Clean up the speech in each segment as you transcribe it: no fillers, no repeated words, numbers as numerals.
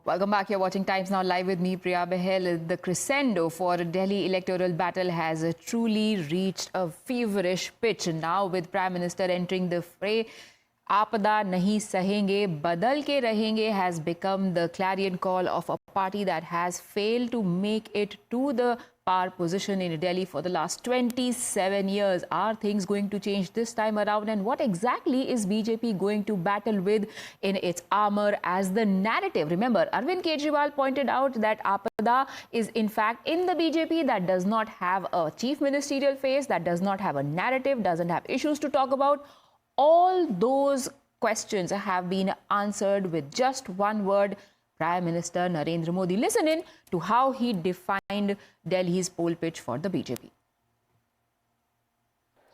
Welcome back. You're watching Times Now Live with me, Priya Behel. The crescendo for Delhi electoral battle has truly reached a feverish pitch now, with Prime Minister entering the fray. Aapada nahi sahenge, badal ke rahenge has become the clarion call of a party that has failed to make it to the power position in Delhi for the last 27 years. Are things going to change this time around? And what exactly is BJP going to battle with in its armor as the narrative? Remember, Arvind Kejriwal pointed out that Aapada is in fact in the BJP that does not have a chief ministerial face, that does not have a narrative, doesn't have issues to talk about. All those questions have been answered with just one word: Prime Minister Narendra Modi. Listen in to how he defined Delhi's poll pitch for the BJP.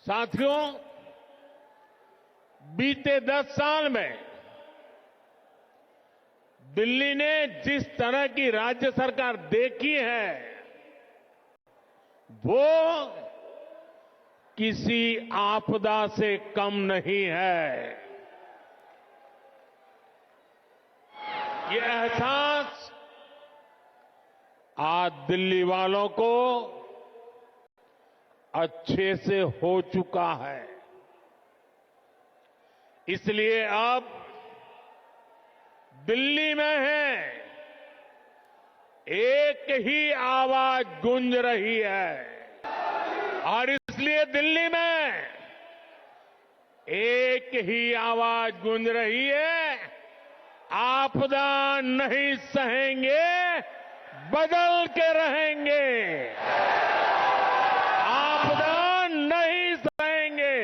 साथियों, बीते 10 साल में दिल्ली ने जिस तरह की राज्य सरकार देखी है, वो किसी आपदा से कम नहीं है। ये एहसास आज दिल्ली वालों को अच्छे से हो चुका है। इसलिए अब दिल्ली में है एक ही आवाज गूंज रही है, और इसलिए दिल्ली में एक ही आवाज गूंज रही है: आपदा नहीं सहेंगे, बदल के रहेंगे। आपदा नहीं सहेंगे,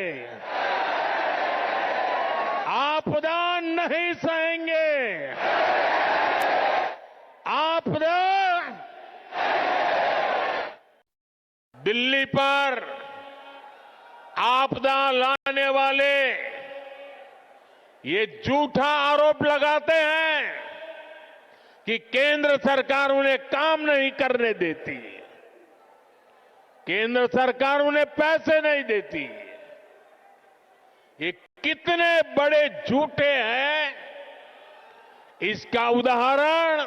आपदा नहीं सहेंगे, आपदा। दिल्ली पर आपदा लाने वाले ये झूठा आरोप लगाते हैं कि केंद्र सरकार उन्हें काम नहीं करने देती, केंद्र सरकार उन्हें पैसे नहीं देती। ये कितने बड़े झूठे हैं, इसका उदाहरण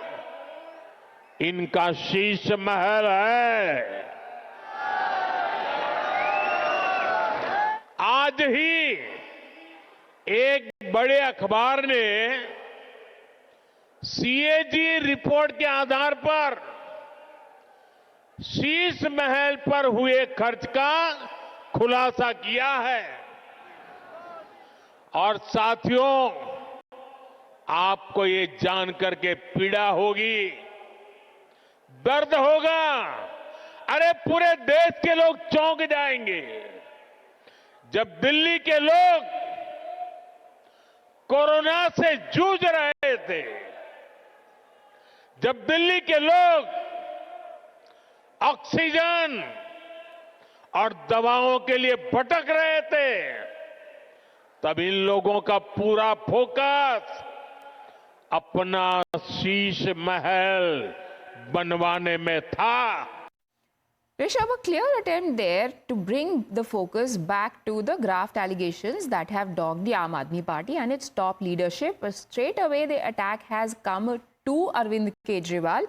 इनका शीश महल है। आज ही एक बड़े अखबार ने सीएजी रिपोर्ट के आधार पर शीश महल पर हुए खर्च का खुलासा किया है। और साथियों, आपको ये जानकर के पीड़ा होगी, दर्द होगा। अरे पूरे देश के लोग चौंक जाएंगे जब दिल्ली के लोग कोरोना से जूझ रहे थे, जब दिल्ली के लोग ऑक्सीजन और दवाओं के लिए भटक रहे थे, तब इन लोगों का पूरा फोकस अपना शीश महल बनवाने में था। Rishabh, a clear attempt there to bring the focus back to the graft allegations that have dogged the Aam Aadmi Party and its top leadership. Straight away, the attack has come to Arvind Kejriwal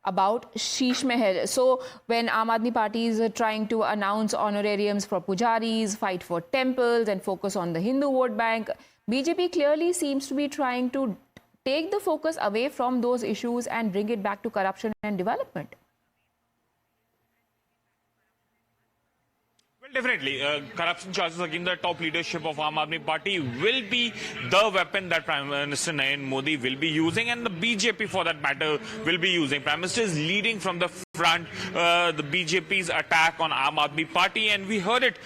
about Sheesh Mahal. So, when Aam Aadmi Party is trying to announce honorariums for pujaris, fight for temples and focus on the Hindu vote bank, BJP clearly seems to be trying to take the focus away from those issues and bring it back to corruption and development. Definitely, corruption charges against the top leadership of Aam Aadmi Party will be the weapon that Prime Minister Narendra Modi will be using, and the BJP, for that matter, will be using. Prime Minister is leading from the front the BJP's attack on Aam Aadmi Party, and we heard it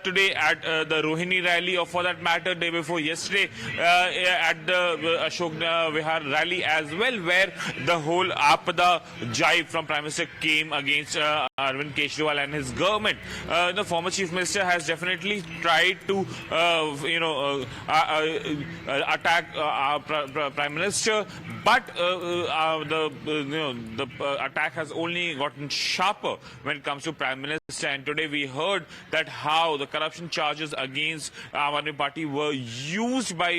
today at the Rohini rally, or for that matter, day before yesterday at the Ashok Vihar rally as well, where the whole Aapada jive from Prime Minister came against Arvind Kejriwal and his government. The former Chief Minister has definitely tried to, attack Prime Minister, but the attack has only gotten sharper when it comes to Prime Minister. And today we heard that how the corruption charges against Aam Aadmi Party were used by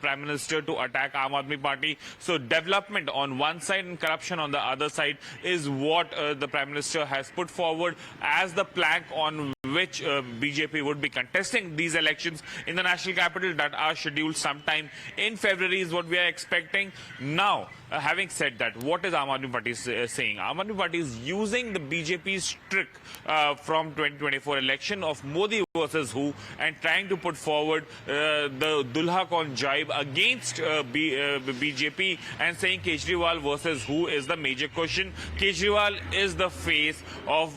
Prime Minister to attack Aam Aadmi Party. So development on one side and corruption on the other side is what the Prime Minister has put forward as the plank on which BJP would be contesting these elections in the national capital that are scheduled sometime in February is what we are expecting. Now, having said that, what is Aam Aadmi Party saying? Aam Aadmi Party is using the BJP's trick from 2024 election of Modi versus who and trying to put forward the Dulha Kaun jibe against BJP and saying Kejriwal versus who is the major question. Kejriwal is the face of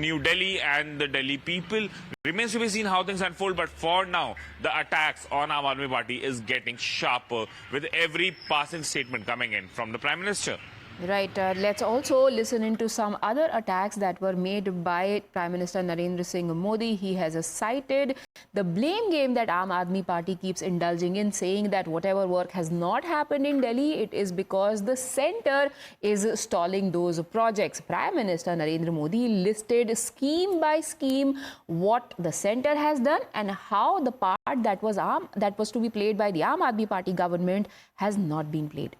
New Delhi and the Delhi people. Remains to be seen how things unfold, but for now, the attacks on Aam Aadmi Party is getting sharper with every passing statement coming in from the Prime Minister. Right. Let's also listen into some other attacks that were made by Prime Minister Narendra Singh Modi. He has cited the blame game that Aam Aadmi Party keeps indulging in, saying that whatever work has not happened in Delhi, it is because the centre is stalling those projects. Prime Minister Narendra Modi listed scheme by scheme what the centre has done and how the part that was to be played by the Aam Aadmi Party government has not been played.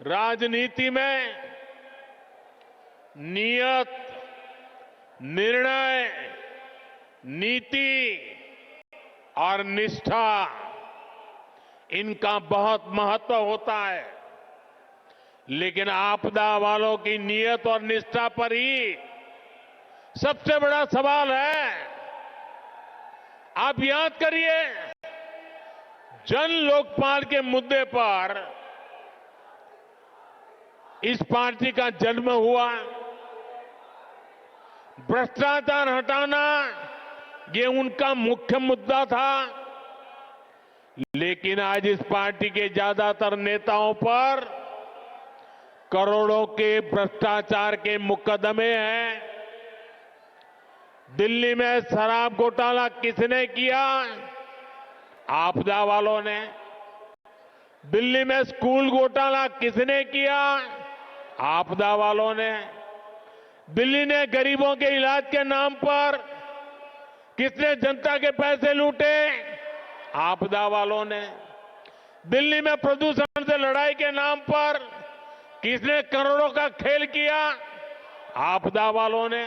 राजनीति में नियत, निर्णय, नीति और निष्ठा इनका बहुत महत्व होता है, लेकिन आपदा वालों की नियत और निष्ठा पर ही सबसे बड़ा सवाल है। आप याद करिए, जन लोकपाल के मुद्दे पर इस पार्टी का जन्म हुआ। भ्रष्टाचार हटाना ये उनका मुख्य मुद्दा था, लेकिन आज इस पार्टी के ज्यादातर नेताओं पर करोड़ों के भ्रष्टाचार के मुकदमे हैं। दिल्ली में शराब घोटाला किसने किया? आपदा वालों ने। दिल्ली में स्कूल घोटाला किसने किया? आपदा वालों ने। दिल्ली ने गरीबों के इलाज के नाम पर किसने जनता के पैसे लूटे? आपदा वालों ने। दिल्ली में प्रदूषण से लड़ाई के नाम पर किसने करोड़ों का खेल किया? आपदा वालों ने।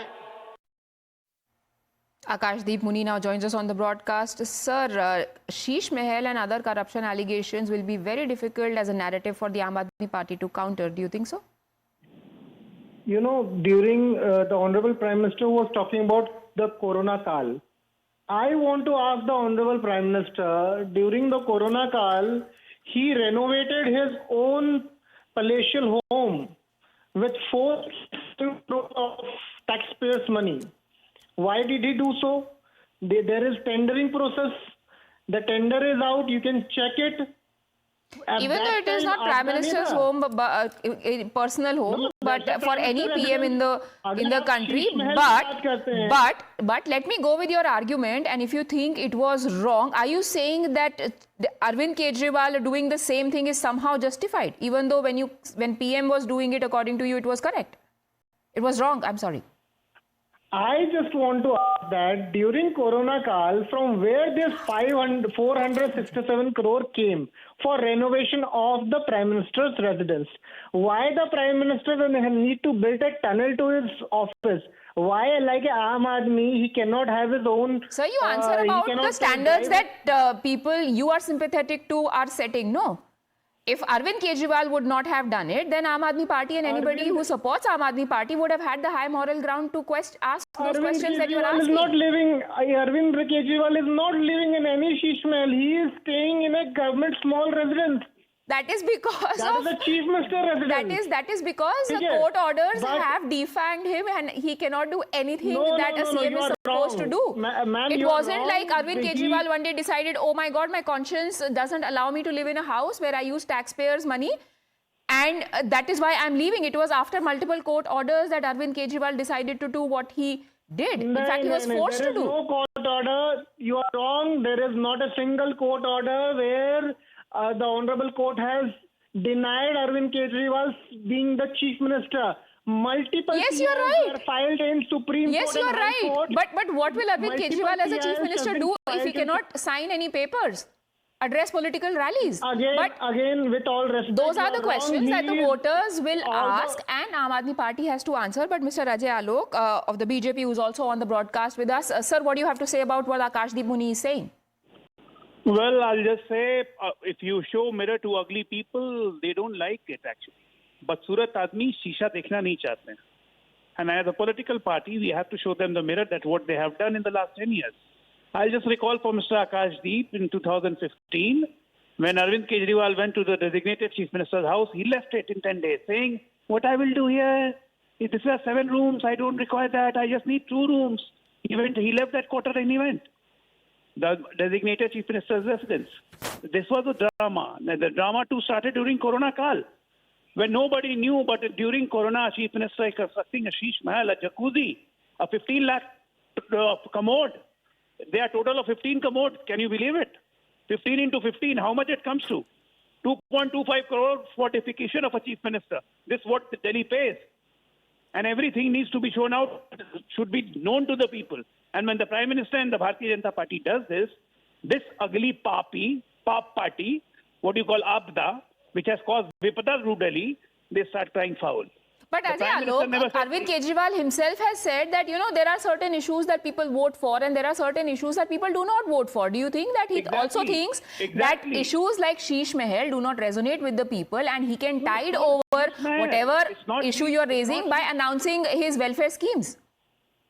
Akashdeep Muni now joins us on the broadcast. Sir, Sheesh Mahal and other corruption allegations will be very difficult as a narrative for the Aam Aadmi Party to counter. Do you think so? You know, during the Honorable Prime Minister was talking about the Corona Kal. I want to ask the Honorable Prime Minister, during the Corona Kal, he renovated his own palatial home with 4 crores of taxpayers' money. Why did he do so? There is tendering process. The tender is out. You can check it. Even though it is not Prime Minister's home, but personal home, but for any PM in the country. But let me go with your argument. And if you think it was wrong, are you saying that Arvind Kejriwal doing the same thing is somehow justified, even though when PM was doing it, according to you, it was correct? It was wrong. I'm sorry. I just want to ask that during Corona Kal, from where this 467 crore came for renovation of the Prime Minister's residence? Why the Prime Minister need to build a tunnel to his office? Why, like Aam Aadmi, he cannot have his own... Sir, you answer about the standards that people you are sympathetic to are setting, no? If Arvind Kejriwal would not have done it, then Aam Aadmi Party and anybody who supports Aam Aadmi Party would have had the high moral ground to ask those questions that you are asking. Arvind Kejriwal is not living in any Sheesh Mahal. He is staying in a government small residence. That is because that is the Chief Minister residence. That is because the court orders have defanged him and he cannot do anything that a CM is supposed to do. It wasn't like Arvind Kejriwal one day decided, oh my God, my conscience doesn't allow me to live in a house where I use taxpayers' money, and that is why I'm leaving. It was after multiple court orders that Arvind Kejriwal decided to do what he did. In fact, he was forced to do. There is no court order. You are wrong. There is not a single court order where the Honorable Court has denied Arvind Kejriwal being the chief minister. Multiple Yes, you're PIs right. were filed in Supreme Yes, Court you are and High right. Court. But what will Arvind Multiple Kejriwal as a chief PIs minister have do been if he filed in- cannot sign any papers, address political rallies? But Again, with all respect, those are the you're wrong. questions that the He is- voters will all the- ask and Aam Aadmi Party has to answer. But Mr. Ajay Alok of the BJP, who is also on the broadcast with us, sir, what do you have to say about what Akashdeep Muni is saying? Well, I'll just say, if you show mirror to ugly people, they don't like it actually. But Surat आदमी शीशा देखना नहीं चाहते हैं. And as a political party, we have to show them the mirror that what they have done in the last 10 years. I'll just recall for Mr. Akashdeep in 2015, when Arvind Kejriwal went to the designated chief minister's house, he left it in 10 days, saying, "What I will do here, if this is 7 rooms, I don't require that. I just need 2 rooms." He left that quarter and he went. The designated chief minister's residence. This was a drama. The drama too started during Corona Kal, when nobody knew, but during Corona, chief minister is constructing a sheesh mahal, a jacuzzi, a 15 lakh commode. There are total of 15 commodes. Can you believe it? 15 into 15, how much it comes to? 2.25 crore fortification of a chief minister. This is what Delhi pays. And everything needs to be shown out, should be known to the people. And when the Prime Minister and the Bharatiya Janata Party does this ugly pop party, what you call Abda, which has caused Vipada through Delhi, they start crying foul. But The Ajay Prime Minister never Alok, said- Arvind Kejriwal himself has said that, there are certain issues that people vote for and there are certain issues that people do not vote for. Do you think that he also Exactly. thinks Exactly. that issues like Sheesh Mahal do not resonate with the people and he can tide not over Sheesh Mahal. whatever It's not issue Sheesh- you are it's raising not by Sheesh- announcing his welfare schemes?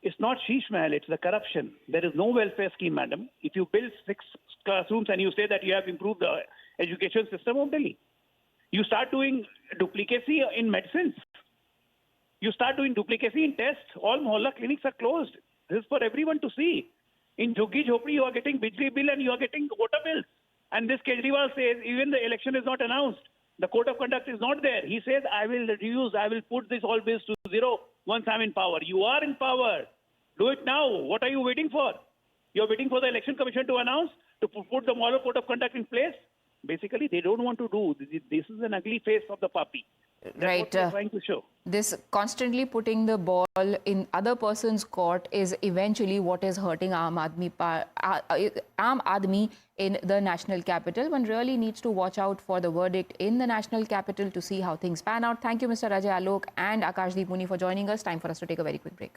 It's not Sheesh Mahal, it's the corruption. There is no welfare scheme, madam. If you build 6 classrooms and you say that you have improved the education system of Delhi, you start doing duplicacy in medicines. You start doing duplicacy in tests. All mohalla clinics are closed. This is for everyone to see. In Jhuggi Jhopri, you are getting Bijli bill and you are getting water bills. And this Kejriwal says even the election is not announced. The code of conduct is not there. He says, I will put this all bills to zero once I'm in power. You are in power. Do it now. What are you waiting for? You're waiting for the election commission to announce, to put the moral code of conduct in place? Basically, they don't want to do. This is an ugly face of the puppy. That's Right. what they're trying to show. This constantly putting the ball in other person's court is eventually what is hurting Aam Aadmi in the national capital. One really needs to watch out for the verdict in the national capital to see how things pan out. Thank you, Mr. Ajay Alok and Akashdeep Muni, for joining us. Time for us to take a very quick break.